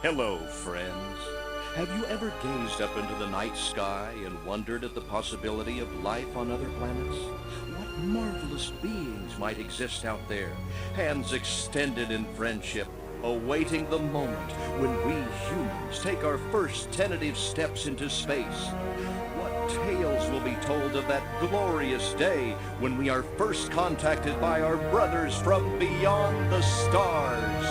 Hello, friends. Have you ever gazed up into the night sky and wondered at the possibility of life on other planets? What marvelous beings might exist out there, hands extended in friendship, awaiting the moment when we humans take our first tentative steps into space? What tales will be told of that glorious day when we are first contacted by our brothers from beyond the stars?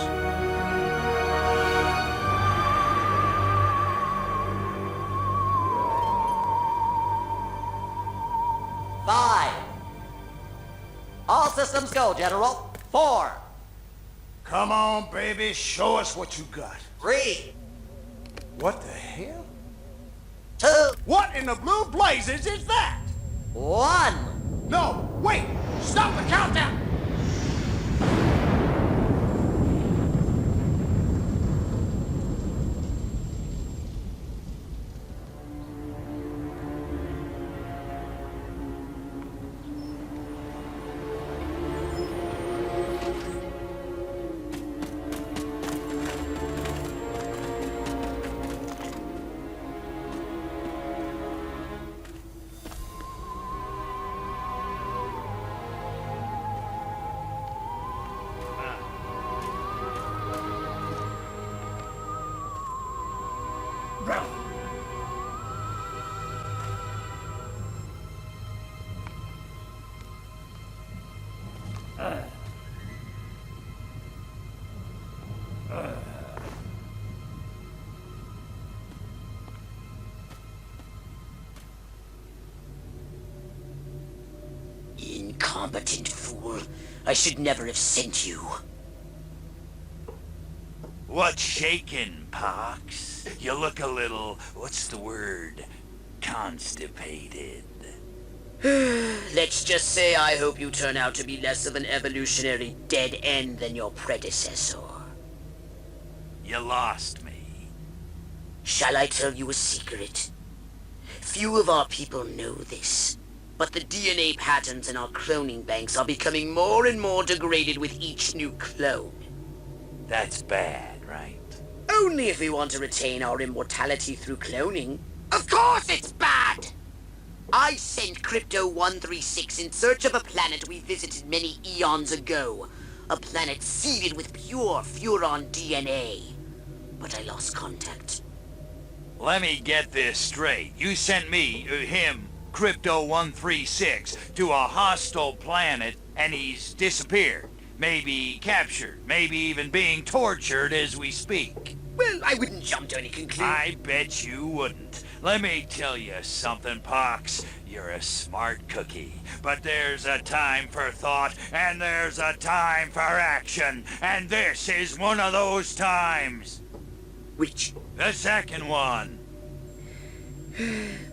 5. All systems go, General. 4. Come on, baby, show us what you got. 3. What the hell? 2. What in the blue blazes is that? 1. No, wait! Stop the countdown! Incompetent fool. I should never have sent you. What's shaking, Pox? You look a little, what's the word, constipated. Let's just say I hope you turn out to be less of an evolutionary dead end than your predecessor. You lost me. Shall I tell you a secret? Few of our people know this, but the DNA patterns in our cloning banks are becoming more and more degraded with each new clone. That's bad, right? Only if we want to retain our immortality through cloning. Of course it's bad! I sent Crypto-136 in search of a planet we visited many eons ago. A planet seeded with pure Furon DNA. But I lost contact. Let me get this straight. You sent me, him, Crypto-136, to a hostile planet, and he's disappeared. Maybe captured, maybe even being tortured as we speak. Well, I wouldn't jump to any conclusion. I bet you wouldn't. Let me tell you something, Pox. You're a smart cookie. But there's a time for thought, and there's a time for action. And this is one of those times. Which? The second one.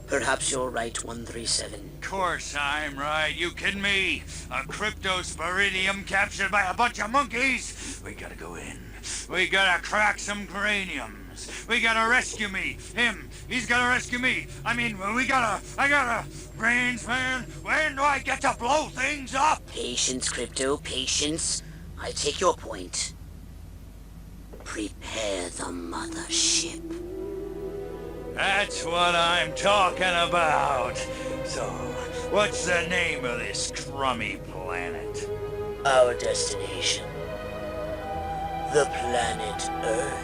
Perhaps you're right, 137. Of course I'm right. You kidding me? A cryptosporidium captured by a bunch of monkeys? We gotta go in. We gotta crack some craniums. We gotta rescue me. Him. He's gotta rescue me. I gotta... Brains, man. When do I get to blow things up? Patience, Crypto, patience. I take your point. Prepare the mothership. That's what I'm talking about. So, what's the name of this crummy planet? Our destination. The planet Earth.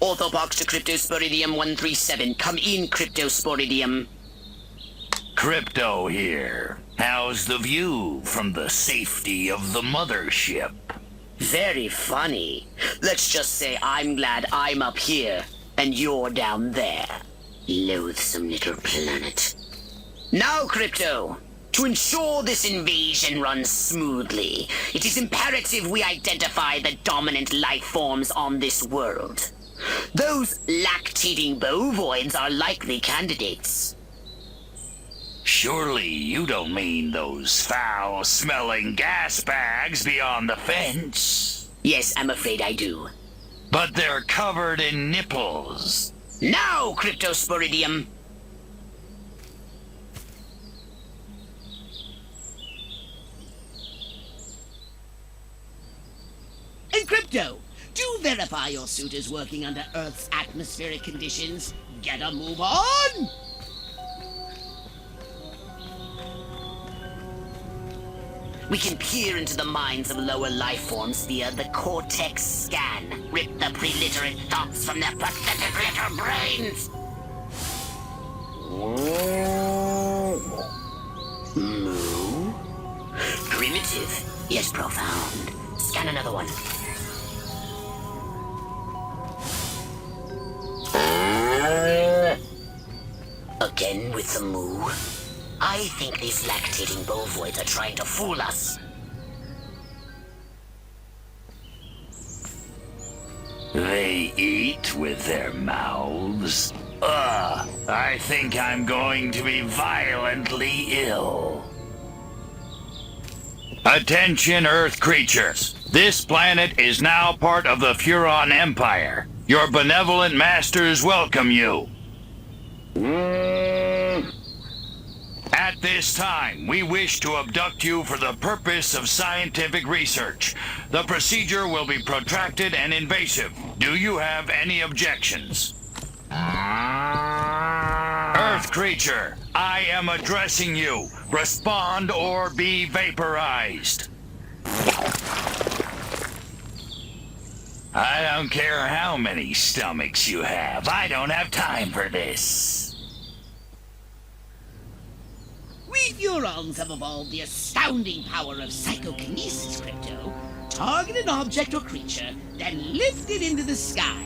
Orthopox to Cryptosporidium 137. Come in, Cryptosporidium. Crypto here. How's the view from the safety of the mothership? Very funny. Let's just say I'm glad I'm up here, and you're down there. Loathsome little planet. Now, Crypto, to ensure this invasion runs smoothly, it is imperative we identify the dominant life forms on this world. Those lactating bovoids are likely candidates. Surely you don't mean those foul-smelling gas bags beyond the fence? Yes, I'm afraid I do. But they're covered in nipples. Now, Cryptosporidium! And Crypto, do verify your suit is working under Earth's atmospheric conditions. Get a move on! We can peer into the minds of lower life forms via the cortex scan. Rip the preliterate thoughts from their pathetic little brains. Moo? Primitive, yet profound. Scan another one. Again with the moo? I think these lactating bovoids are trying to fool us. They eat with their mouths? I think I'm going to be violently ill. Attention, Earth creatures. This planet is now part of the Furon Empire. Your benevolent masters welcome you. At this time, we wish to abduct you for the purpose of scientific research. The procedure will be protracted and invasive. Do you have any objections? Earth creature, I am addressing you. Respond or be vaporized. I don't care how many stomachs you have. I don't have time for this. We Furons have evolved the astounding power of psychokinesis, Crypto. Target an object or creature, then lift it into the sky.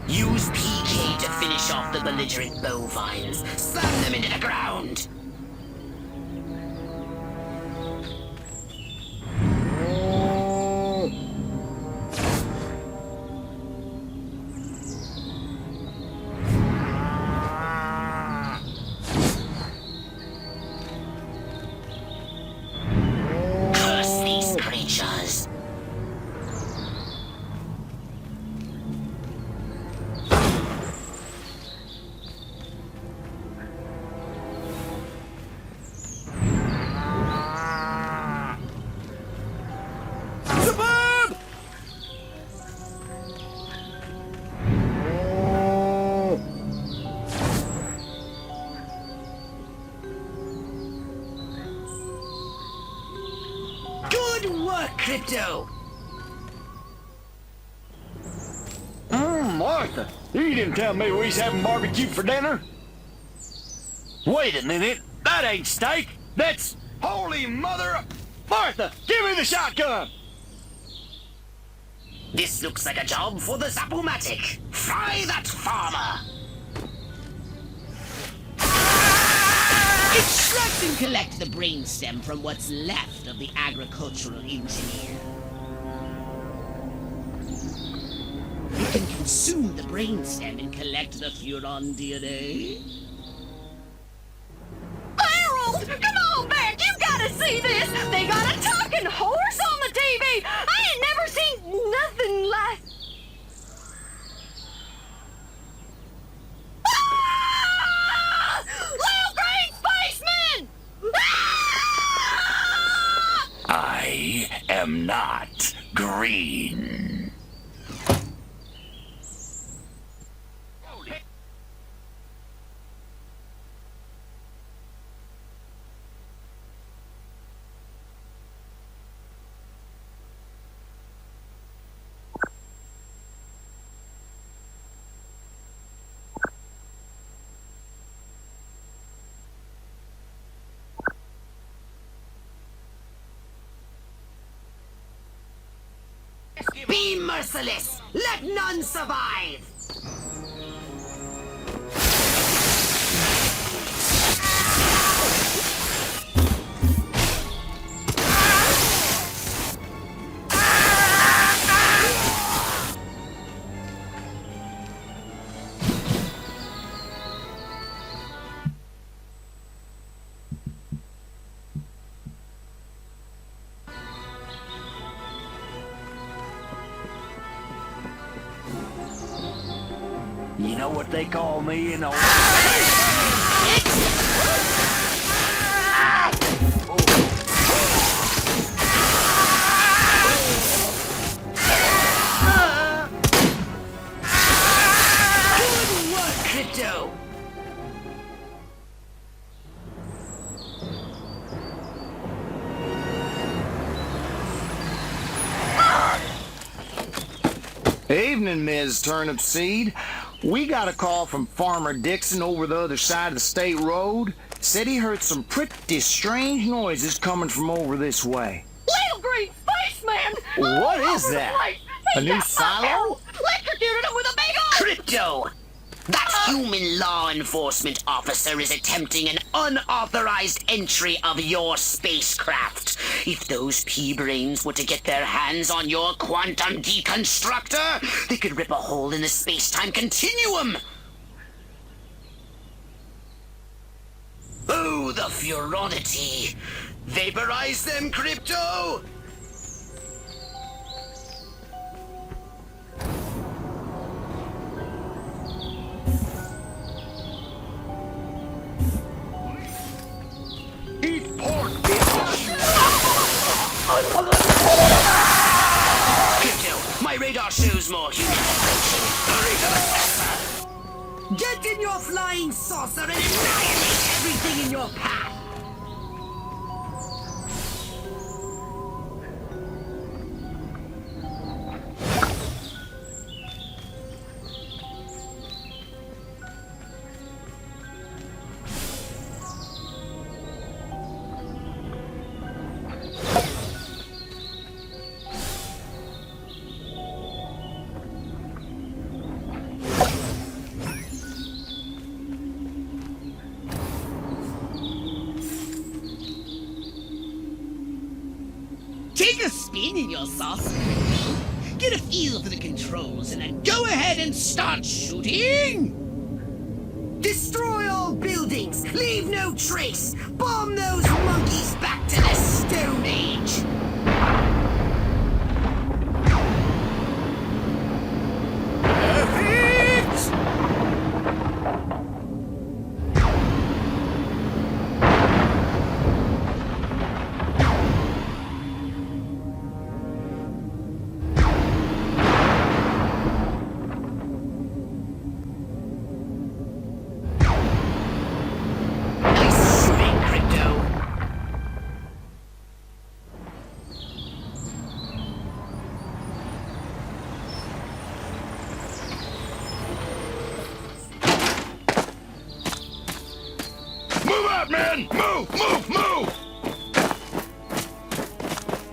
Use PK to finish off the belligerent bovines. Slam them into the ground. Crypto! Martha, you didn't tell me we was having barbecue for dinner? Wait a minute, that ain't steak, that's holy mother of... Martha, give me the shotgun! This looks like a job for the Zapomatic. Fry that farmer! Extract and collect the brainstem from what's left of the agricultural engineer. You can consume the brainstem and collect the Furon DNA. Harold, come on back! You gotta see this! They got a talking horse on the TV! I ain't never seen nothing like... Ah! Little green spaceman! Ah! I am not green. Be merciless! Let none survive! You know what they call me in old... Good work, Crypto! Evening, Ms. Turnip Seed. We got a call from Farmer Dixon over the other side of the state road. Said he heard some pretty strange noises coming from over this way. Little green spaceman! What all is over the that? place. A He new got silo? electrocuted him with a big old... Crypto! That human law enforcement officer is attempting an unauthorized entry of your spacecraft. If those pea-brains were to get their hands on your quantum deconstructor, they could rip a hole in the space-time continuum. Oh, the furonity. Vaporize them, Crypto! Eat pork, bitch! Crypto, my radar shows more human approaching. Get in your flying saucer and annihilate everything in your path! Take a spin in your saucer. Get a feel for the controls and then go ahead and start shooting! Destroy all buildings! Leave no trace! Bomb those monkeys back to the Stone Age! Nice shooting, Crypto! Move out, man! Move, move, move!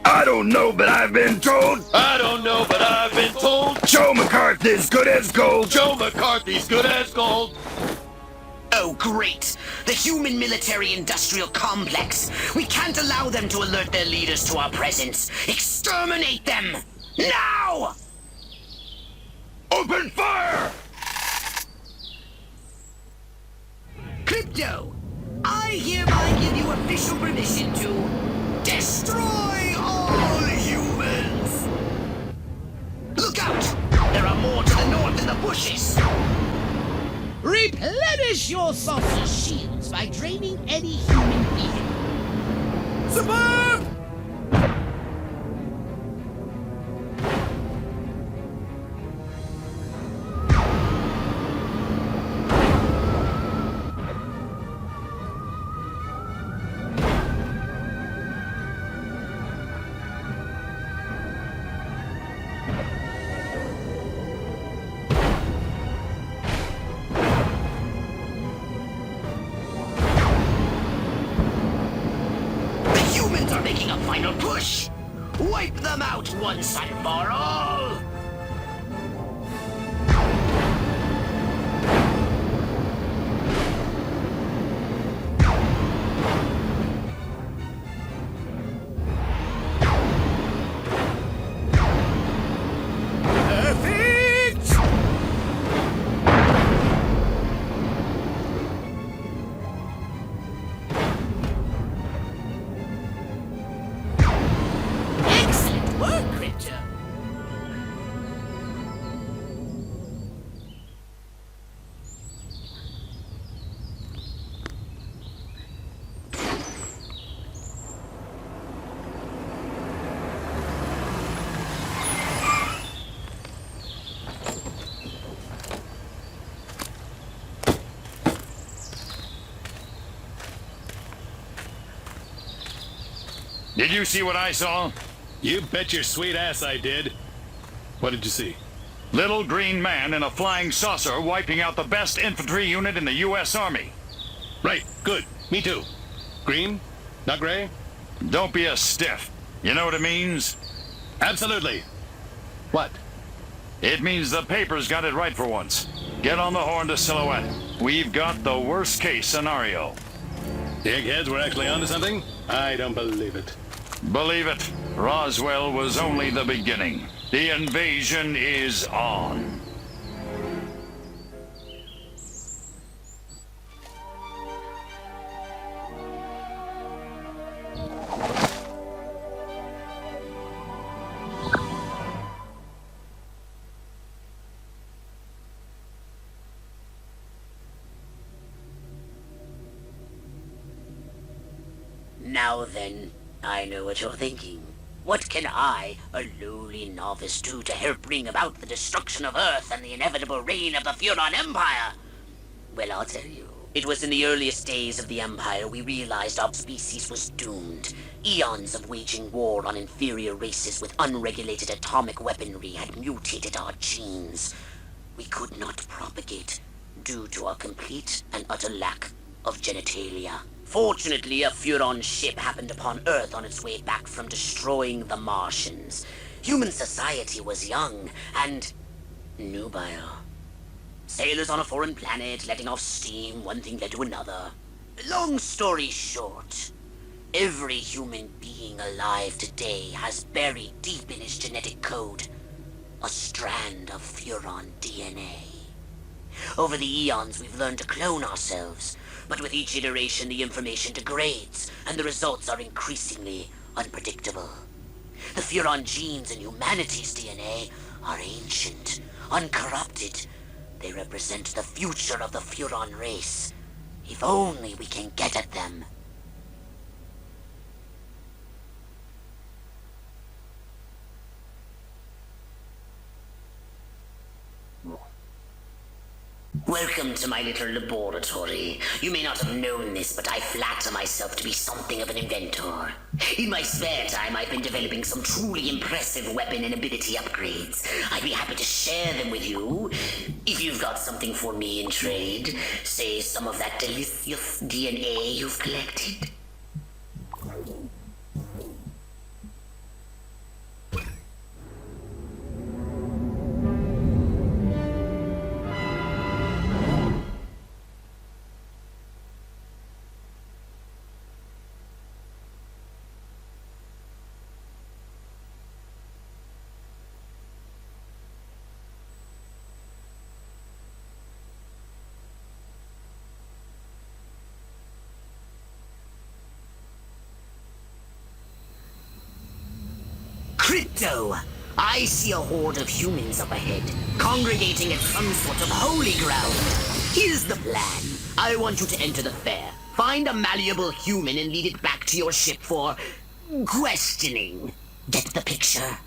I don't know, but I've been told I don't know, but I've been told Joe McCarthy's good as gold. Joe McCarthy's good as gold. Oh, great! The human military-industrial complex! We can't allow them to alert their leaders to our presence! Exterminate them! Now! Open fire! Crypto! I hereby give you official permission to destroy all humans! Look out! There are more to the north in the bushes! Replenish your saucer shields by draining any human vehicle. Suburb! Are making a final push! Wipe them out once and for all! Excellent work, Crypto! Did you see what I saw? You bet your sweet ass I did. What did you see? Little green man in a flying saucer wiping out the best infantry unit in the U.S. Army. Right, good. Me too. Green? Not gray? Don't be a stiff. You know what it means? Absolutely. What? It means the paper's got it right for once. Get on the horn to Silhouette. We've got the worst case scenario. The eggheads were actually onto something? I don't believe it. Believe it, Roswell was only the beginning. The invasion is on. Now then, I know what you're thinking. What can I, a lowly novice, do to help bring about the destruction of Earth and the inevitable reign of the Furon Empire? Well, I'll tell you. It was in the earliest days of the Empire we realized our species was doomed. Eons of waging war on inferior races with unregulated atomic weaponry had mutated our genes. We could not propagate due to our complete and utter lack of genitalia. Fortunately, a Furon ship happened upon Earth on its way back from destroying the Martians. Human society was young and nubile. Sailors on a foreign planet, letting off steam, one thing led to another. Long story short, every human being alive today has buried deep in his genetic code a strand of Furon DNA. Over the eons, we've learned to clone ourselves, but with each iteration the information degrades, and the results are increasingly unpredictable. The Furon genes in humanity's DNA are ancient, uncorrupted. They represent the future of the Furon race. If only we can get at them. Welcome to my little laboratory. You may not have known this, but I flatter myself to be something of an inventor. In my spare time, I've been developing some truly impressive weapon and ability upgrades. I'd be happy to share them with you, if you've got something for me in trade. Say some of that delicious DNA you've collected. Crypto! I see a horde of humans up ahead, congregating at some sort of holy ground. Here's the plan. I want you to enter the fair, find a malleable human and lead it back to your ship for questioning. Get the picture?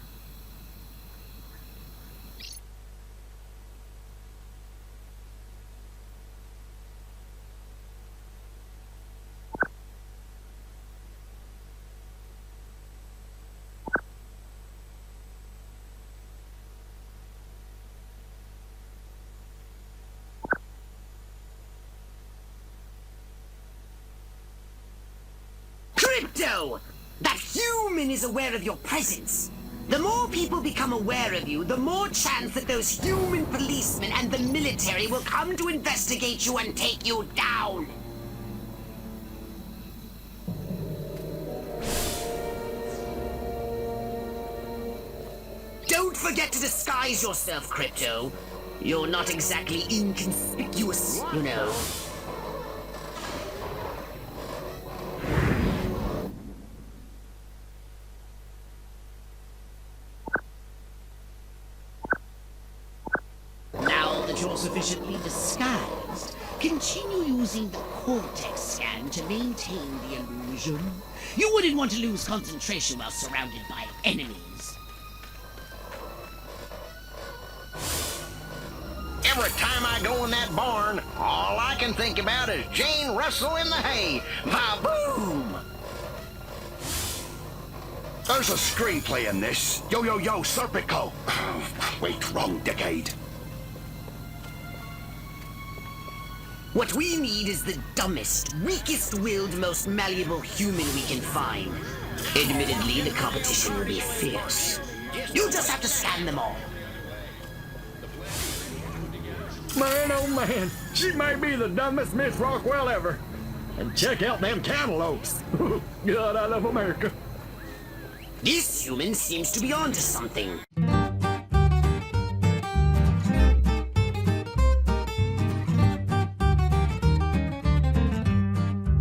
Crypto! That human is aware of your presence. The more people become aware of you, the more chance that those human policemen and the military will come to investigate you and take you down. Don't forget to disguise yourself, Crypto. You're not exactly inconspicuous, you know. Now that you're sufficiently disguised, continue using the cortex scan to maintain the illusion. You wouldn't want to lose concentration while surrounded by enemies. Every time I go in that barn, all I can think about is Jane Russell in the hay. Va-boom! There's a screenplay in this. Yo, yo, yo, Serpico. Wait, wrong decade. What we need is the dumbest, weakest-willed, most malleable human we can find. Admittedly, the competition will be fierce. You'll just have to scan them all. Man, oh man, she may be the dumbest Miss Rockwell ever. And check out them cantaloupes. God, I love America. This human seems to be onto something.